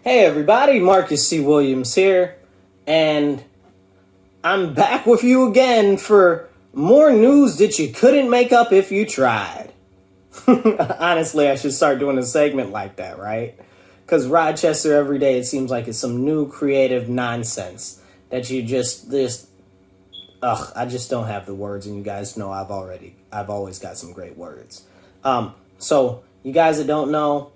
Hey everybody, Marcus C. Williams here, and I'm back with you again for more news that you couldn't make up if you tried. Honestly, I should start doing a segment like that, right? Because Rochester every day, it seems like it's some new creative nonsense that you I just don't have the words, and you guys know I've always got some great words. So you guys that don't know,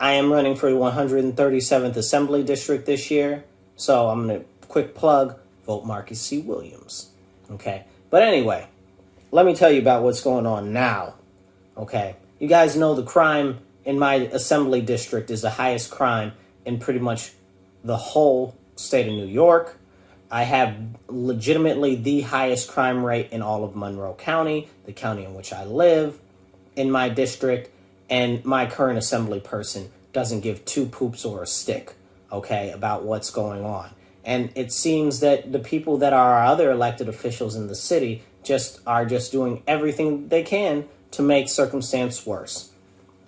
I am running for the 137th Assembly District this year. So I'm going to quick plug, vote Marcus C. Williams. Okay. But anyway, let me tell you about what's going on now. Okay. You guys know the crime in my Assembly District is the highest crime in pretty much the whole state of New York. I have legitimately the highest crime rate in all of Monroe County, the county in which I live, in my district. And my current assembly person doesn't give two poops or a stick, okay, about what's going on. And it seems that the people that are our other elected officials in the city are just doing everything they can to make circumstance worse.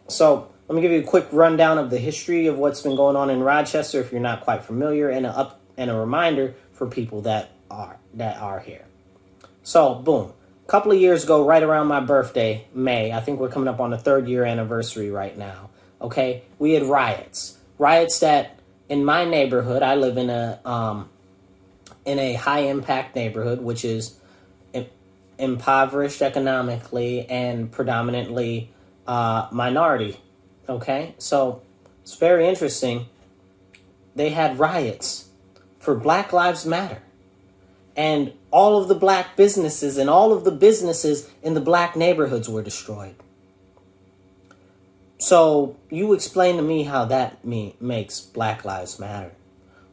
So let me give you a quick rundown of the history of what's been going on in Rochester if you're not quite familiar, and a reminder for people that are here. So boom. Couple of years ago, right around my birthday, May, I think we're coming up on the 3rd year anniversary right now. Okay, we had riots that in my neighborhood, I live in a high impact neighborhood, which is impoverished economically and predominantly minority. Okay, so it's very interesting. They had riots for Black Lives Matter. And all of the black businesses and all of the businesses in the black neighborhoods were destroyed. So you explain to me how that makes Black Lives Matter.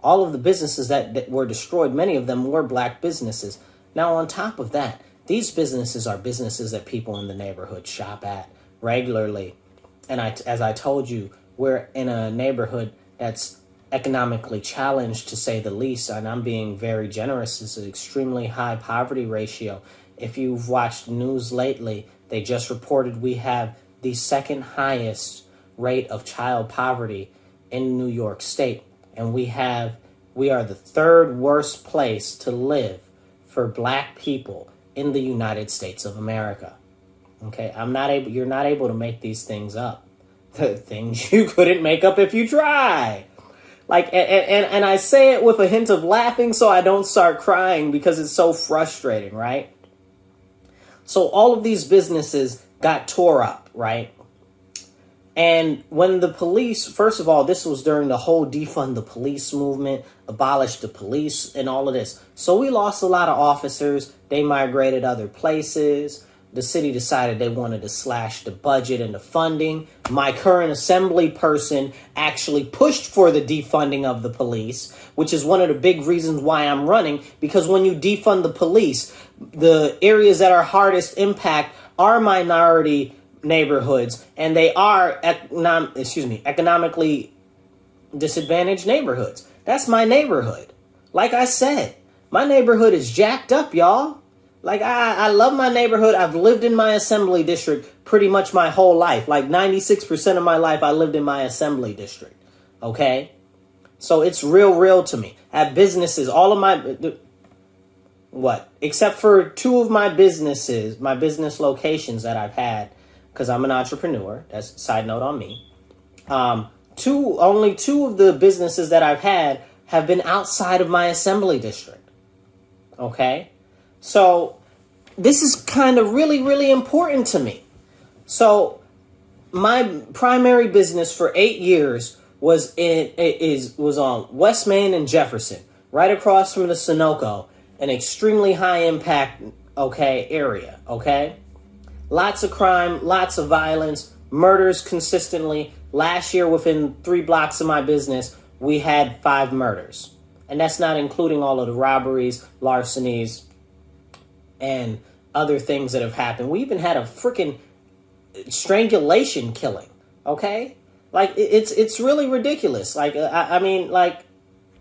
All of the businesses that were destroyed, many of them were black businesses. Now, on top of that, these businesses are businesses that people in the neighborhood shop at regularly. And as I told you, we're in a neighborhood that's economically challenged, to say the least, and I'm being very generous. It's an extremely high poverty ratio. If you've watched news lately, they just reported we have the second highest rate of child poverty in New York State, and we are the 3rd worst place to live for black people in the United States of America. Okay, you're not able to make these things up. The things you couldn't make up if you try. Like, and I say it with a hint of laughing so I don't start crying because it's so frustrating, right? So all of these businesses got tore up, right? And when the police, first of all, this was during the whole defund the police movement, abolish the police and all of this. So we lost a lot of officers. They migrated other places. The city decided they wanted to slash the budget and the funding. My current assembly person actually pushed for the defunding of the police, which is one of the big reasons why I'm running, because when you defund the police, the areas that are hardest impact are minority neighborhoods, and they are economically disadvantaged neighborhoods. That's my neighborhood. Like I said, my neighborhood is jacked up, y'all. Like, I love my neighborhood. I've lived in my assembly district pretty much my whole life. Like 96% of my life, I lived in my assembly district. Okay? So it's real to me. I have businesses, all of except for 2 of my businesses, my business locations that I've had, because I'm an entrepreneur. That's a side note on me. Only 2 of the businesses that I've had have been outside of my assembly district. Okay? So this is kind of really important to me. So my primary business for 8 years was on West Main and Jefferson, right across from the Sunoco, an extremely high impact, area, Lots of crime, lots of violence, murders consistently. Last year, within 3 blocks of my business, we had 5 murders. And that's not including all of the robberies, larcenies, and other things that have happened. We even had a freaking strangulation killing, okay? Like, it's really ridiculous. Like, I mean,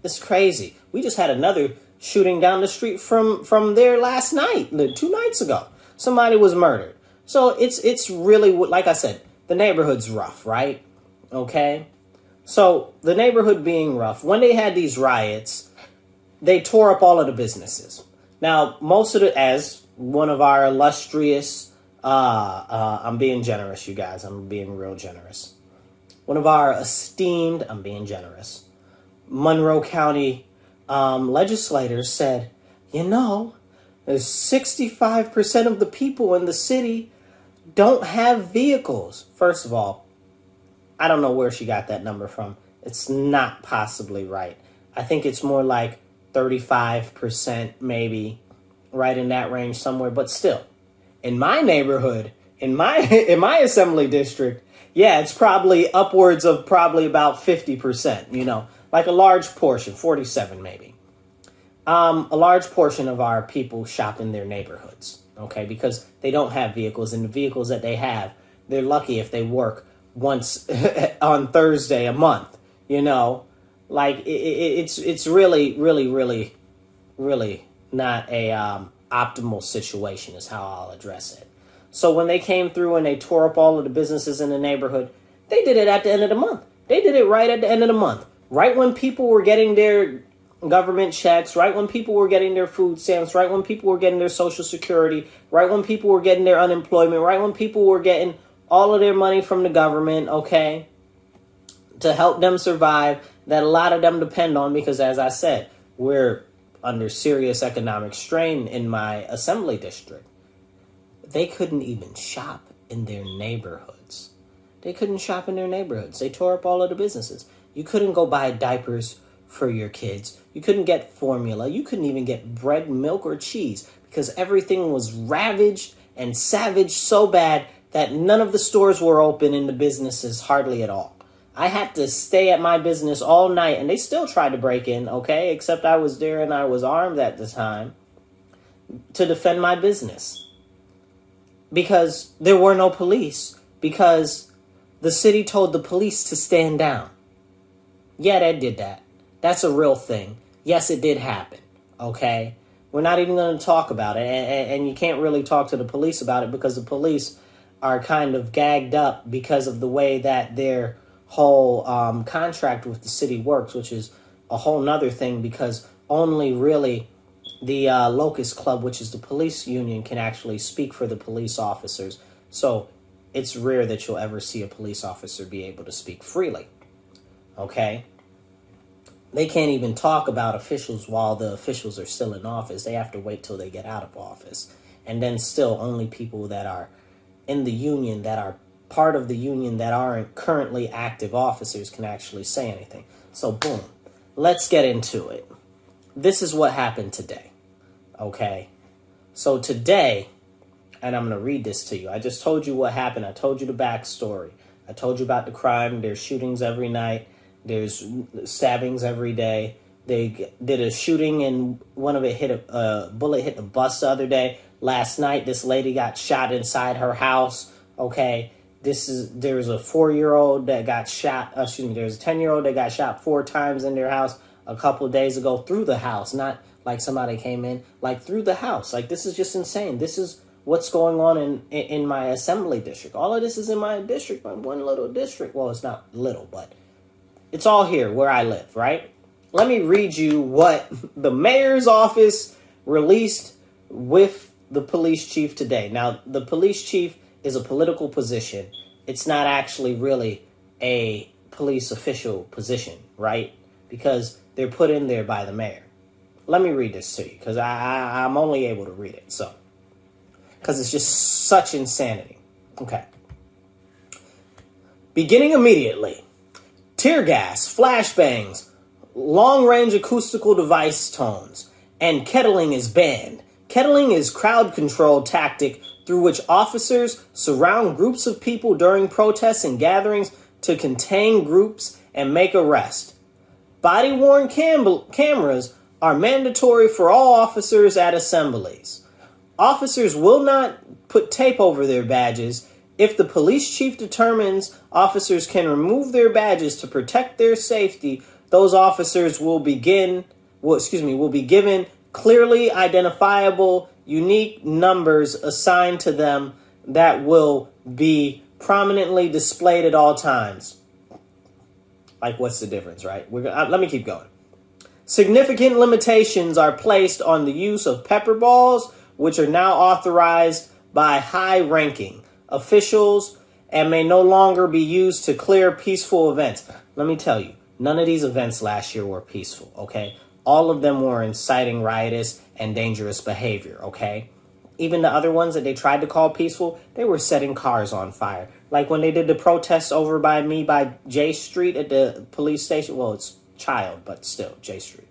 it's crazy. We just had another shooting down the street from there last night, 2 nights ago. Somebody was murdered. So it's really, like I said, the neighborhood's rough, right? Okay? So the neighborhood being rough, when they had these riots, they tore up all of the businesses. Now, most of the, as one of our illustrious, I'm being generous, you guys, I'm being real generous. One of our esteemed, I'm being generous, Monroe County legislators said, there's 65% of the people in the city don't have vehicles. First of all, I don't know where she got that number from. It's not possibly right. I think it's more like 35%, maybe, right in that range somewhere. But still, in my neighborhood, in my assembly district, yeah, it's probably upwards of probably about 50%, like a large portion, 47 maybe. A large portion of our people shop in their neighborhoods, okay, because they don't have vehicles, and the vehicles that they have, they're lucky if they work once on Thursday a month, like it's really, really, really, really not a optimal situation is how I'll address it. So when they came through and they tore up all of the businesses in the neighborhood, they did it at the end of the month. They did it right at the end of the month, right when people were getting their government checks, right when people were getting their food stamps, right when people were getting their Social Security, right when people were getting their unemployment, right when people were getting all of their money from the government, okay, to help them survive, that a lot of them depend on, because as I said, we're under serious economic strain in my assembly district. They couldn't even shop in their neighborhoods. They couldn't shop in their neighborhoods. They tore up all of the businesses. You couldn't go buy diapers for your kids. You couldn't get formula. You couldn't even get bread, milk, or cheese because everything was ravaged and savaged so bad that none of the stores were open in the businesses hardly at all. I had to stay at my business all night, and they still tried to break in, okay, except I was there and I was armed at the time to defend my business because there were no police, because the city told the police to stand down. Yeah, they did that. That's a real thing. Yes, it did happen, okay? We're not even going to talk about it, and you can't really talk to the police about it because the police are kind of gagged up because of the way that their whole contract with the city works, which is a whole nother thing, because only really the Locust Club, which is the police union, can actually speak for the police officers. So it's rare that you'll ever see a police officer be able to speak freely, okay? They can't even talk about officials while the officials are still in office. They have to wait till they get out of office. And then still only people that are in the union, that are part of the union, that aren't currently active officers can actually say anything. So boom, let's get into it. This is what happened today, okay? So today, and I'm going to read this to you. I just told you what happened. I told you the backstory. I told you about the crime. There's shootings every night. There's stabbings every day. They did a shooting and one of it hit a bullet hit the bus the other day. Last night, this lady got shot inside her house. Okay, there's a 4-year-old that got shot. There's a 10-year-old that got shot 4 times in their house a couple of days ago through the house. Not like somebody came in, like through the house. Like, this is just insane. This is what's going on in my assembly district. All of this is in my district, my one little district. Well, it's not little, but it's all here where I live, right? Let me read you what the mayor's office released with the police chief today. Now, the police chief is a political position. It's not actually really a police official position, right? Because they're put in there by the mayor. Let me read this to you because I'm only able to read it. So, because it's just such insanity. Okay. Beginning immediately. Tear gas, flashbangs, long-range acoustical device tones, and kettling is banned. Kettling is crowd control tactic through which officers surround groups of people during protests and gatherings to contain groups and make arrests. Body-worn cameras are mandatory for all officers at assemblies. Officers will not put tape over their badges. If the police chief determines officers can remove their badges to protect their safety, those officers will be given clearly identifiable, unique numbers assigned to them that will be prominently displayed at all times. Like, what's the difference, right? Let me keep going. Significant limitations are placed on the use of pepper balls, which are now authorized by high-ranking officials and may no longer be used to clear peaceful events. Let me tell you, none of these events last year were peaceful, okay? All of them were inciting riotous and dangerous behavior, okay? Even the other ones that they tried to call peaceful, they were setting cars on fire. Like when they did the protests over by me by J Street at the police station. Well, it's Child, but still, J Street.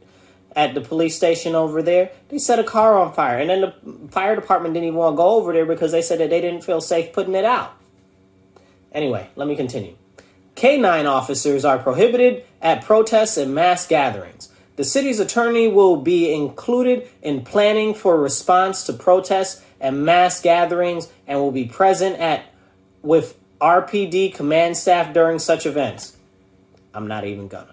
At the police station over there, they set a car on fire. And then the fire department didn't even want to go over there because they said that they didn't feel safe putting it out. Anyway, let me continue. K-9 officers are prohibited at protests and mass gatherings. The city's attorney will be included in planning for response to protests and mass gatherings and will be present with RPD command staff during such events. I'm not even gonna.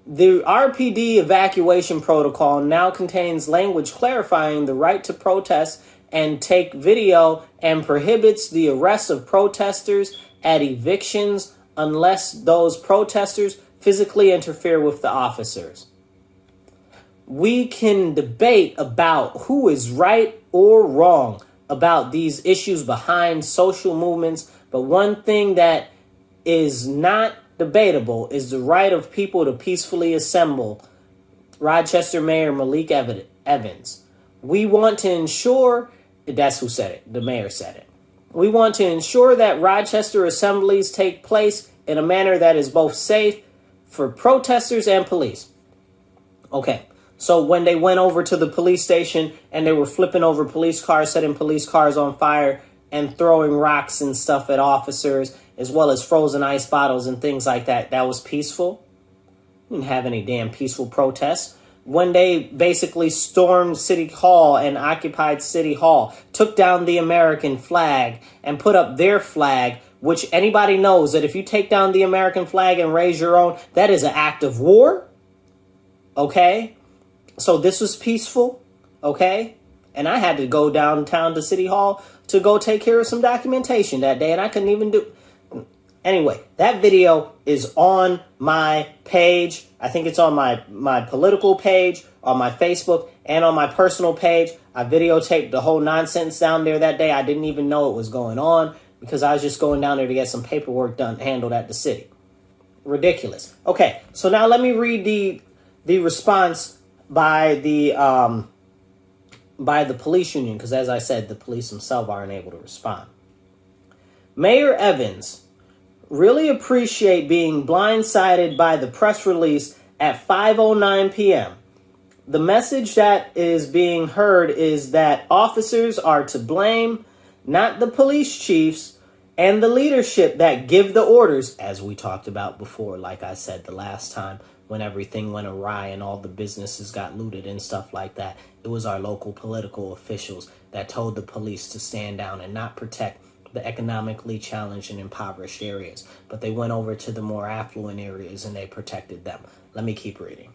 The RPD evacuation protocol now contains language clarifying the right to protest and take video and prohibits the arrest of protesters at evictions unless those protesters physically interfere with the officers. We can debate about who is right or wrong about these issues behind social movements, but one thing that is not debatable is the right of people to peacefully assemble. Rochester Mayor Malik Evans. We want to ensure, that's who said it, the mayor said it. We want to ensure that Rochester assemblies take place in a manner that is both safe for protesters and police. Okay, so when they went over to the police station and they were flipping over police cars, setting police cars on fire and throwing rocks and stuff at officers, as well as frozen ice bottles and things like that, that was peaceful. We didn't have any damn peaceful protests. When they basically stormed City Hall and occupied City Hall, took down the American flag and put up their flag, which anybody knows that if you take down the American flag and raise your own, that is an act of war. Okay? So this was peaceful. Okay? And I had to go downtown to City Hall to go take care of some documentation that day, and I couldn't even do. Anyway, that video is on my page. I think it's on my political page, on my Facebook, and on my personal page. I videotaped the whole nonsense down there that day. I didn't even know it was going on because I was just going down there to get some paperwork handled at the city. Ridiculous. Okay, so now let me read the response by the police union, because as I said, the police themselves aren't able to respond. Mayor Evans, really appreciate being blindsided by the press release at 5:09 p.m. The message that is being heard is that officers are to blame, not the police chiefs and the leadership that give the orders, as we talked about before, like I said the last time, when everything went awry and all the businesses got looted and stuff like that. It was our local political officials that told the police to stand down and not protect the economically challenged and impoverished areas, but they went over to the more affluent areas and they protected them. Let me keep reading.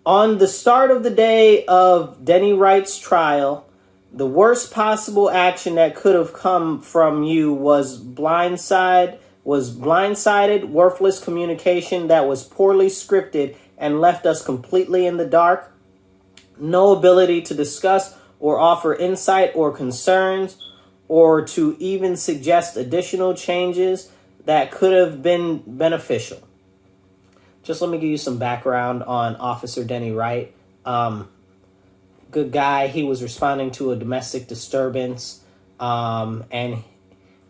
On the start of the day of Denny Wright's trial, the worst possible action that could have come from you was blindsided, worthless communication that was poorly scripted and left us completely in the dark. No ability to discuss or offer insight or concerns, or to even suggest additional changes that could have been beneficial. Just let me give you some background on Officer Denny Wright. Good guy. He was responding to a domestic disturbance. And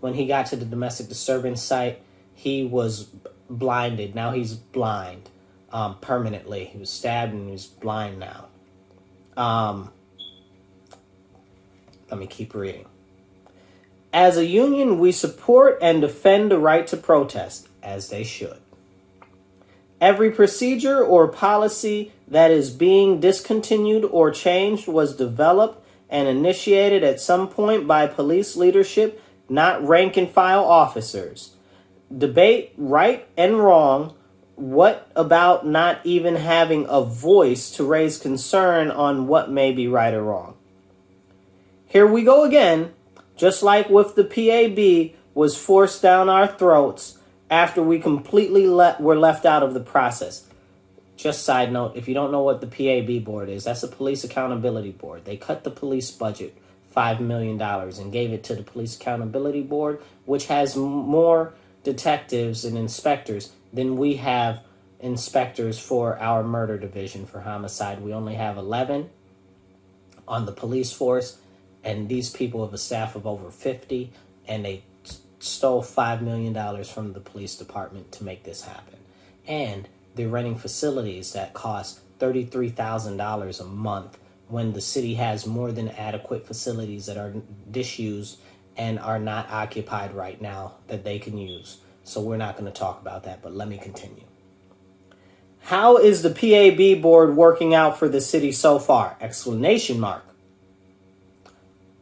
when he got to the domestic disturbance site, he was blinded. Now he's blind permanently. He was stabbed and he's blind now. Let me keep reading. As a union, we support and defend the right to protest, as they should. Every procedure or policy that is being discontinued or changed was developed and initiated at some point by police leadership, not rank and file officers. Debate right and wrong. What about not even having a voice to raise concern on what may be right or wrong? Here we go again. Just like with the PAB was forced down our throats, after we completely were left out of the process. Just side note, if you don't know what the PAB board is, that's a police accountability board. They cut the police budget $5 million and gave it to the police accountability board, which has more detectives and inspectors than we have inspectors for our murder division for homicide. We only have 11 on the police force, and these people have a staff of over 50, and they stole $5 million from the police department to make this happen. And they're renting facilities that cost $33,000 a month when the city has more than adequate facilities that are disused and are not occupied right now that they can use. So we're not going to talk about that, but let me continue. How is the PAB board working out for the city so far? Exclamation mark.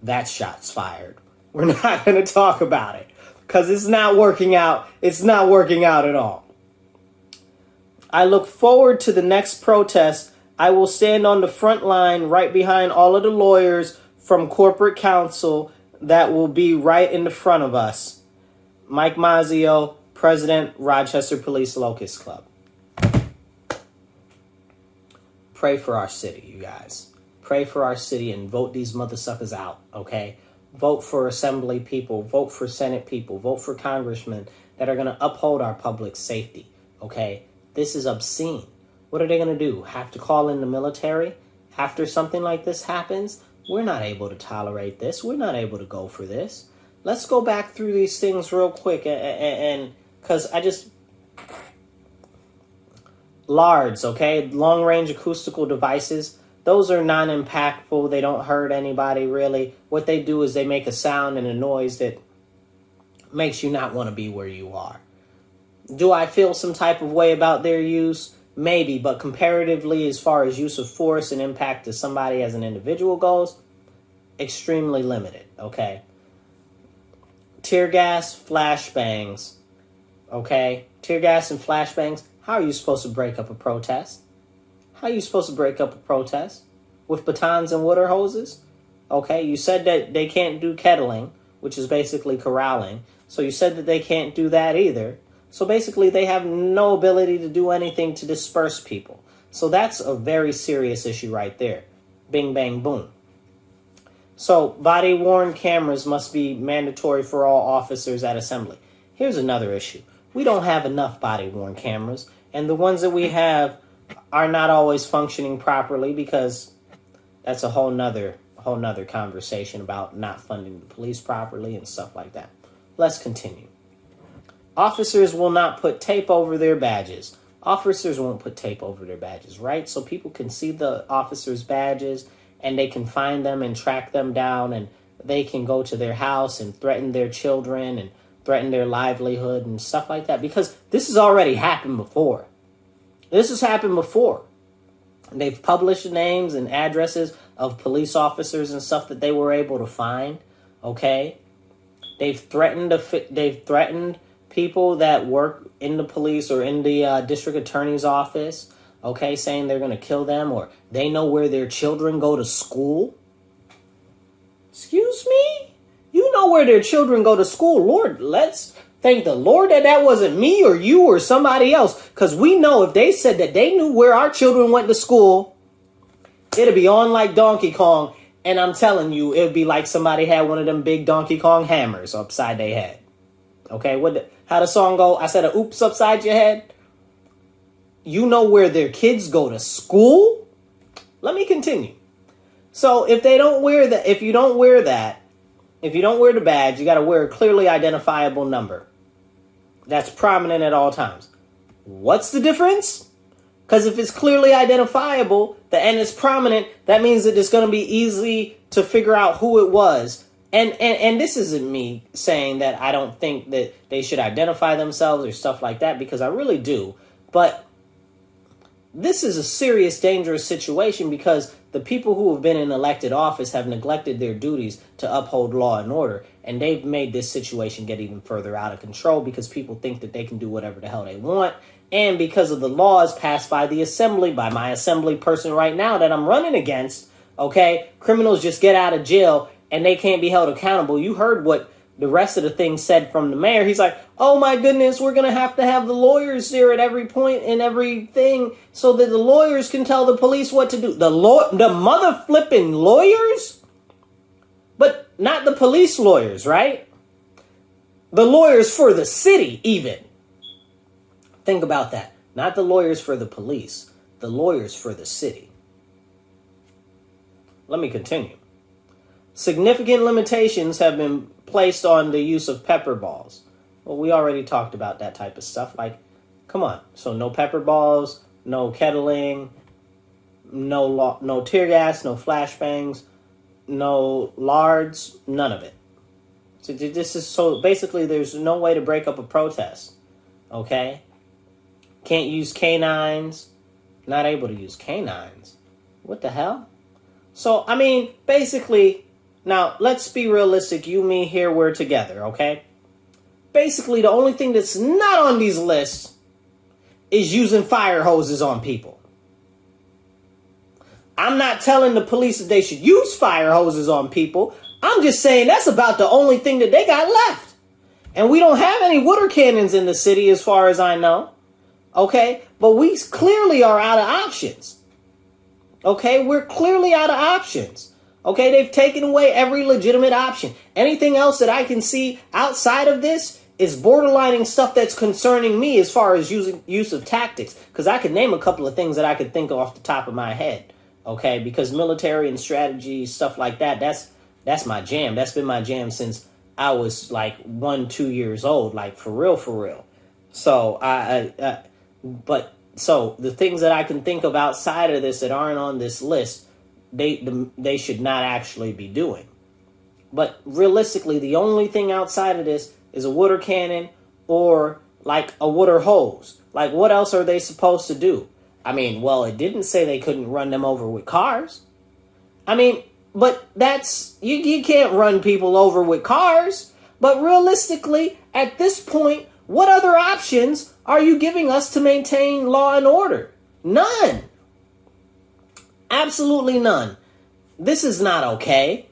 That shot's fired. We're not going to talk about it because it's not working out. It's not working out at all. I look forward to the next protest. I will stand on the front line right behind all of the lawyers from corporate counsel that will be right in the front of us. Mike Mazzio, President, Rochester Police Locust Club. Pray for our city, you guys. Pray for our city and vote these motherfuckers out, okay? Vote for assembly people. Vote for Senate people. Vote for congressmen that are going to uphold our public safety, okay? This is obscene. What are they going to do? Have to call in the military after something like this happens? We're not able to tolerate this. We're not able to go for this. Let's go back through these things real quick and because I just... LARDs, okay? Long-range acoustical devices. Those are non-impactful. They don't hurt anybody, really. What they do is they make a sound and a noise that makes you not want to be where you are. Do I feel some type of way about their use? Maybe, but comparatively, as far as use of force and impact to somebody as an individual goes, extremely limited, okay? Tear gas, flashbangs, okay? Tear gas and flashbangs. How are you supposed to break up a protest? How are you supposed to break up a protest? With batons and water hoses? Okay, you said that they can't do kettling, which is basically corralling. So you said that they can't do that either. So basically they have no ability to do anything to disperse people. So that's a very serious issue right there. Bing, bang, boom. So body-worn cameras must be mandatory for all officers at Assembly. Here's another issue. We don't have enough body-worn cameras, and the ones that we have are not always functioning properly because that's a whole nother conversation about not funding the police properly and stuff like that. Let's continue. Officers will not put tape over their badges. Officers won't put tape over their badges, right? So people can see the officers' badges and they can find them and track them down, and they can go to their house and threaten their children and threaten their livelihood and stuff like that, because this has already happened before. This has happened before. They've published names and addresses of police officers and stuff that they were able to find, okay? They've threatened people that work in the police or in the district attorney's office, okay, saying they're going to kill them, or they know where their children go to school. Excuse me? You know where their children go to school. Lord, let's thank the Lord that wasn't me or you or somebody else. Because we know if they said that they knew where our children went to school, it'd be on like Donkey Kong. And I'm telling you, it'd be like somebody had one of them big Donkey Kong hammers upside their head. Okay, how the song go? I said a oops upside your head. You know where their kids go to school? Let me continue. So if they don't wear that, if you don't wear the badge, you got to wear a clearly identifiable number that's prominent at all times. What's the difference? Because if it's clearly identifiable, and it's prominent, that means that it's going to be easy to figure out who it was. And this isn't me saying that I don't think that they should identify themselves or stuff like that, because I really do. But this is a serious, dangerous situation because the people who have been in elected office have neglected their duties to uphold law and order. And they've made this situation get even further out of control because people think that they can do whatever the hell they want. And because of the laws passed by the assembly, by my assembly person right now that I'm running against, okay, criminals just get out of jail and they can't be held accountable. You heard what the rest of the thing said from the mayor, he's like, oh my goodness, we're going to have the lawyers there at every point and everything so that the lawyers can tell the police what to do. The mother flipping lawyers? But not the police lawyers, right? The lawyers for the city, even. Think about that. Not the lawyers for the police, the lawyers for the city. Let me continue. Significant limitations have been placed on the use of pepper balls. Well, we already talked about that type of stuff. Like, come on. So no pepper balls, no kettling, no tear gas, no flashbangs, no lards, none of it. So basically there's no way to break up a protest. Okay? Can't use canines. Not able to use canines. What the hell? So, I mean, basically, now let's be realistic. You, me, here, we're together, okay? Basically, the only thing that's not on these lists is using fire hoses on people. I'm not telling the police that they should use fire hoses on people. I'm just saying that's about the only thing that they got left. And we don't have any water cannons in the city as far as I know. Okay? But we clearly are out of options. Okay? We're clearly out of options. Okay? They've taken away every legitimate option. Anything else that I can see outside of this is borderlining stuff that's concerning me as far as use of tactics. Because I could name a couple of things that I could think of off the top of my head. Okay? Because military and strategy, stuff like that, that's my jam. That's been my jam since I was like 1-2 years old. Like, for real, for real. So, so the things that I can think of outside of this that aren't on this list, they should not actually be doing. But realistically, the only thing outside of this is a water cannon or like a water hose. Like, what else are they supposed to do? I mean, well, it didn't say they couldn't run them over with cars. I mean, but that's, you can't run people over with cars. But realistically, at this point, what other options are you giving us to maintain law and order? None. Absolutely none. This is not okay.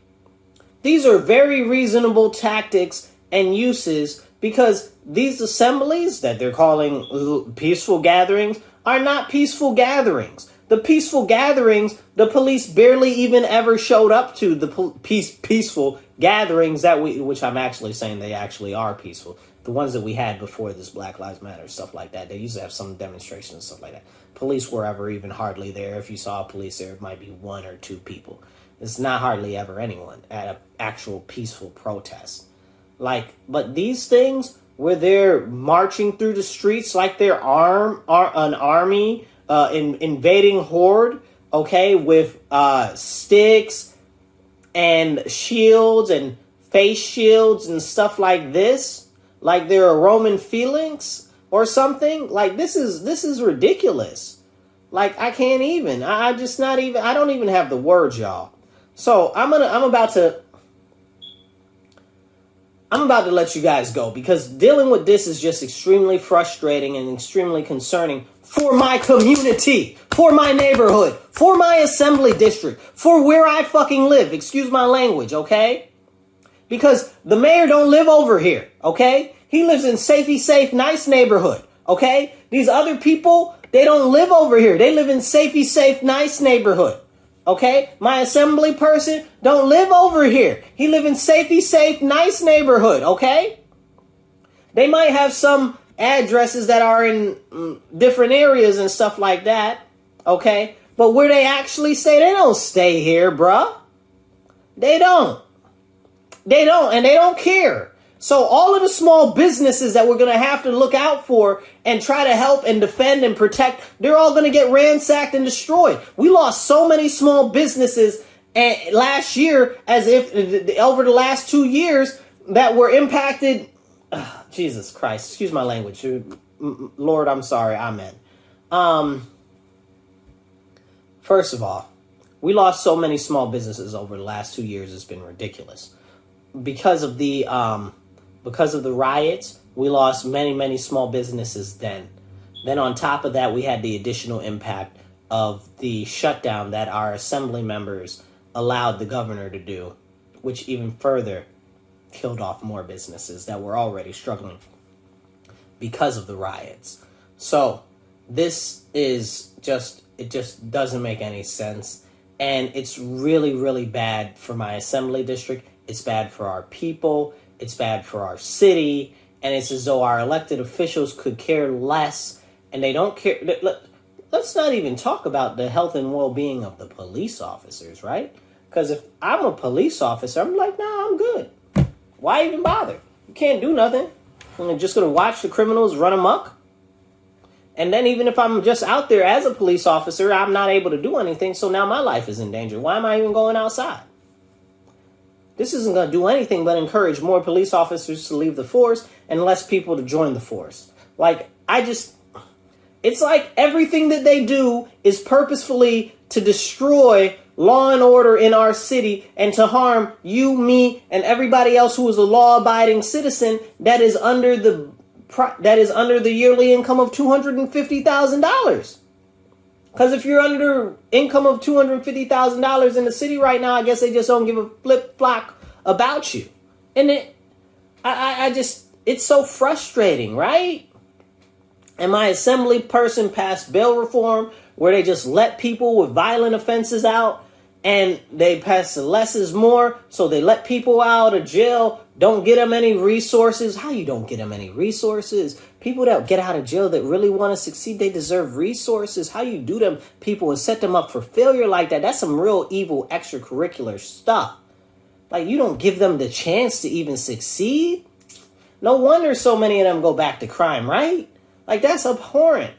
These are very reasonable tactics and uses because these assemblies that they're calling peaceful gatherings are not peaceful gatherings. The peaceful gatherings, the police barely even ever showed up to the peaceful gatherings which I'm actually saying they actually are peaceful. The ones that we had before this Black Lives Matter, stuff like that. They used to have some demonstrations and stuff like that. Police were ever even hardly there. If you saw police there, it might be 1 or 2 people. It's not hardly ever anyone at an actual peaceful protest. Like, but these things where they're marching through the streets like they're an army, invading horde, okay, with sticks and shields and face shields and stuff like this, like they're a Roman phalanx or something. Like, this is ridiculous. Like, I can't even. I don't even have the words, y'all. So I'm about to let you guys go because dealing with this is just extremely frustrating and extremely concerning for my community, for my neighborhood, for my assembly district, for where I fucking live. Excuse my language, okay? Because the mayor don't live over here, okay? He lives in safe, nice neighborhood, okay? These other people, they don't live over here. They live in safe, nice neighborhood, okay? My assembly person don't live over here. He live in safe, nice neighborhood, okay? They might have some addresses that are in different areas and stuff like that, okay? But where they actually stay, they don't stay here, bruh. They don't. They don't, and they don't care. So all of the small businesses that we're going to have to look out for and try to help and defend and protect, they're all going to get ransacked and destroyed. We lost so many small businesses last year, as if over the last 2 years that were impacted. Jesus Christ, excuse my language. Lord, I'm sorry. Amen. First of all, we lost so many small businesses over the last 2 years. It's been ridiculous. Because of the riots, we lost many small businesses then. Then on top of that, we had the additional impact of the shutdown that our assembly members allowed the governor to do, which even further killed off more businesses that were already struggling because of the riots. So this is it just doesn't make any sense. And it's really, really bad for my assembly district. It's bad for our people. It's bad for our city. And it's as though our elected officials could care less, and they don't care. Let's not even talk about the health and well-being of the police officers, right? Because if I'm a police officer, I'm like, nah, I'm good. Why even bother? You can't do nothing. I'm just going to watch the criminals run amok. And then even if I'm just out there as a police officer, I'm not able to do anything. So now my life is in danger. Why am I even going outside? This isn't going to do anything but encourage more police officers to leave the force and less people to join the force. It's like everything that they do is purposefully to destroy law and order in our city and to harm you, me, and everybody else who is a law-abiding citizen that is under the yearly income of $250,000. Because if you're under income of $250,000 in the city right now, I guess they just don't give a flip-flop about you. And it's so frustrating, right? And my assembly person passed bail reform where they just let people with violent offenses out, and they pass the less is more. So they let people out of jail, don't get them any resources. How you don't get them any resources? People that get out of jail that really want to succeed, they deserve resources. How you do them people and set them up for failure like that? That's some real evil extracurricular stuff. Like, you don't give them the chance to even succeed. No wonder so many of them go back to crime, right? Like, that's abhorrent.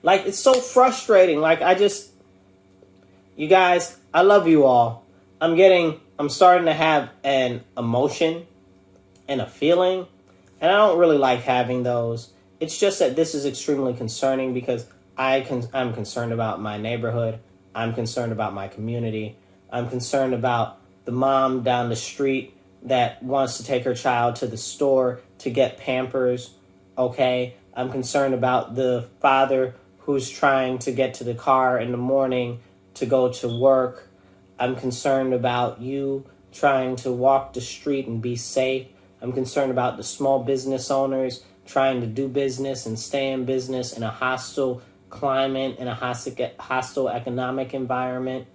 Like, it's so frustrating. Like, you guys, I love you all. I'm starting to have an emotion and a feeling, and I don't really like having those. It's just that this is extremely concerning because I'm concerned about my neighborhood. I'm concerned about my community. I'm concerned about the mom down the street that wants to take her child to the store to get Pampers, okay? I'm concerned about the father who's trying to get to the car in the morning to go to work. I'm concerned about you trying to walk the street and be safe. I'm concerned about the small business owners trying to do business and stay in business in a hostile climate, in a hostile economic environment.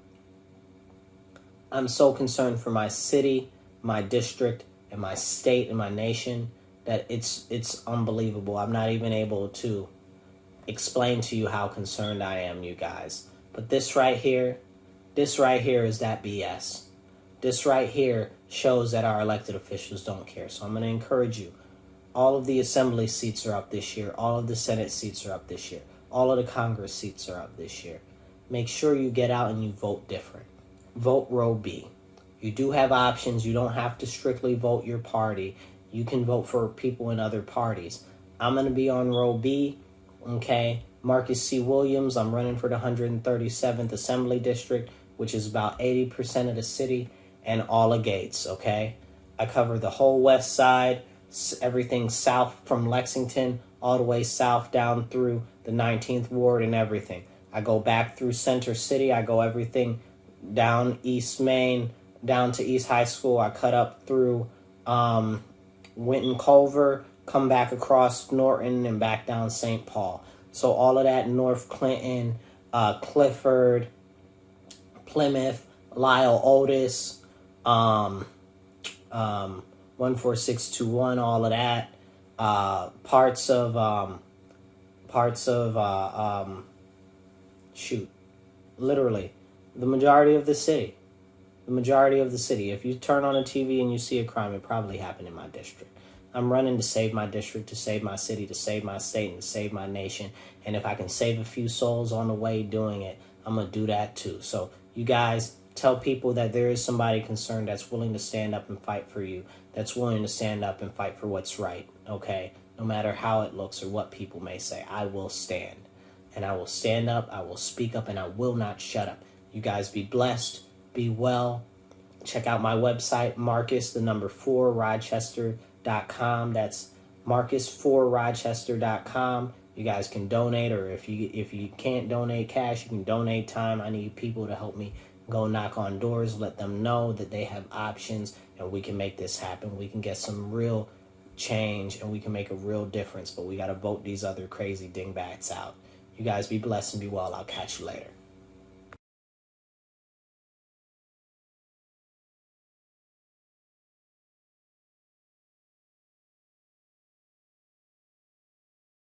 I'm so concerned for my city, my district, and my state and my nation that it's unbelievable. I'm not even able to explain to you how concerned I am, you guys. But this right here is that BS. This right here shows that our elected officials don't care. So I'm going to encourage you. All of the assembly seats are up this year. All of the Senate seats are up this year. All of the Congress seats are up this year. Make sure you get out and you vote different. Vote row B. You do have options. You don't have to strictly vote your party. You can vote for people in other parties. I'm going to be on row B, okay? Marcus C. Williams, I'm running for the 137th Assembly District, which is about 80% of the city, and all of Gates, okay? I cover the whole west side, everything south from Lexington, all the way south down through the 19th Ward and everything. I go back through Center City. I go everything down East Main, down to East High School. I cut up through Winton Culver, come back across Norton and back down St. Paul. So all of that, North Clinton, Clifford, Plymouth, Lyle Otis, 14621, all of that. Parts of literally the majority of the city. The majority of the city. If you turn on a TV and you see a crime, it probably happened in my district. I'm running to save my district, to save my city, to save my state, and to save my nation. And if I can save a few souls on the way doing it, I'm going to do that too. So you guys tell people that there is somebody concerned that's willing to stand up and fight for you, that's willing to stand up and fight for what's right, okay? No matter how it looks or what people may say, I will stand. And I will stand up, I will speak up, and I will not shut up. You guys be blessed, be well. Check out my website, Marcus4Rochester.com. That's Marcus4Rochester.com. You guys can donate, or if you can't donate cash, you can donate time. I need people to help me go knock on doors, let them know that they have options, and we can make this happen. We can get some real change, and we can make a real difference. But we got to vote these other crazy dingbats out. You guys be blessed and be well. I'll catch you later.